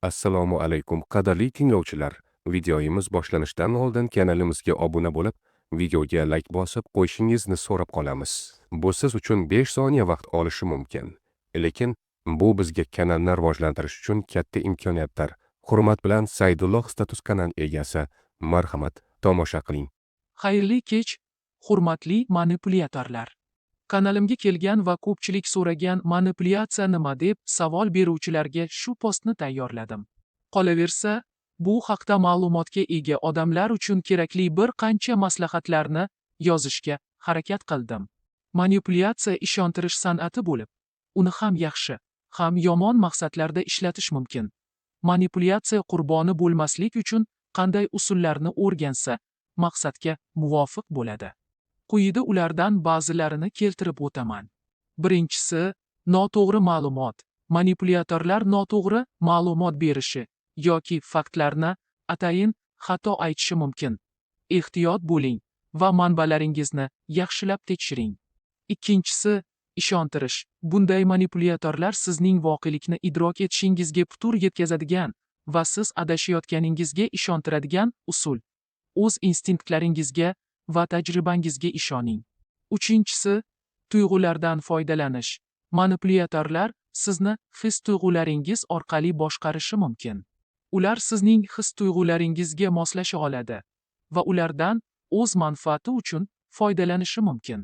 Assalomu alaykum qadrli tinglovchilar. Videomiz boshlanishidan oldin kanalimizga obuna bo'lib, videoga like bosib qo'yishingizni so'rab qolamiz. Bu siz uchun 5 soniya vaqt olishi mumkin. Lekin bu bizga kanalni rivojlantirish uchun katta imkoniyatdir. Hurmat bilan Saidulloh status kanal egasi. Marhamat, tomosha qiling. Xayrli kech, hurmatli manipulyatorlar. Kanalimga kelgan va ko'pchilik so'ragan manipulyatsiya nima deb savol beruvchilarga shu postni tayyorladim. Qolaversa, bu haqda ma'lumotga ega odamlar uchun kerakli bir qancha maslahatlarni yozishga harakat qildim. Manipulyatsiya ishontirish san'ati bo'lib, uni ham yaxshi, ham yomon maqsadlarda ishlatish mumkin. Manipulyatsiya qurboni bo'lmaslik uchun qanday usullarni o'rgansa, maqsadga muvofiq bo'ladi. Quyida ulardan ba'zilarini keltirib o'taman. Birinchisi, noto'g'ri ma'lumot. Manipulyatorlar noto'g'ri ma'lumot berishi yoki faktlarni atayin xato aytishi mumkin. Ehtiyot bo'ling va manbalaringizni yaxshilab tekshiring. Ikkinchisi, ishontirish. Bunday manipulyatorlar sizning voqelikni idrok etishingizga putur yetkazadigan va siz adashayotganingizga ishontiradigan usul. O'z instinktlaringizga va tajribangizga ishoning. Uchinchisi, tuyg'ulardan foydalanish. Manipulyatorlar sizni his-tuyg'ularingiz orqali boshqarishi mumkin. Ular sizning his-tuyg'ularingizga moslasha oladi va ulardan o'z manfaati uchun foydalanishi mumkin.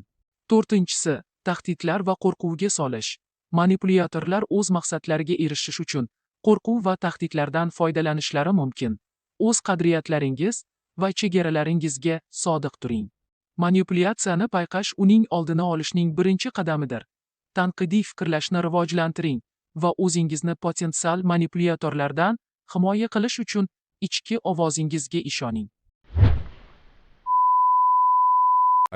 To'rtinchisi, tahdidlar va qo'rquvga solish. Manipulyatorlar o'z maqsadlariga erishish uchun qo'rquv va tahdidlardan foydalanishlari mumkin. O'z qadriyatlaringiz va chegaralaringizga sodiq turing. Manipulyatsiyani payqash uning oldini olishning birinchi qadamidir. Tanqidiy fikrlashni rivojlantiring va o'zingizni potensial manipulyatorlardan himoya qilish uchun ichki ovozingizga ishoning.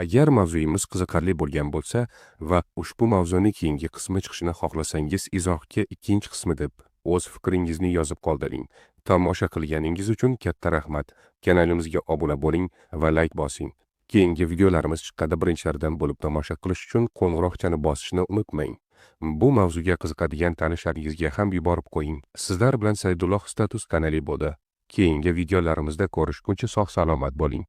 Agar mavzuyimiz qiziqarli bo'lgan bo'lsa va ushbu mavzuning keyingi qismi chiqishini xohlasangiz, izohga ikkinchi qismi deb o'z fikringizni yozib qoldiring. Tomosha qilganingiz uchun katta rahmat. Kanalimizga obuna bo'ling va like bosing. Keyingi videolarimiz chiqqanda birinchilardan bo'lib tomosha qilish uchun qo'ng'iroqchani bosishni unutmang. Bu mavzuga qiziqadigan tanishlaringizga ham yuborib qo'ying. Sizlar bilan Saidulloh status kanali bo'ldi. Keyingi videolarimizda ko'rishguncha sog' salomat bo'ling.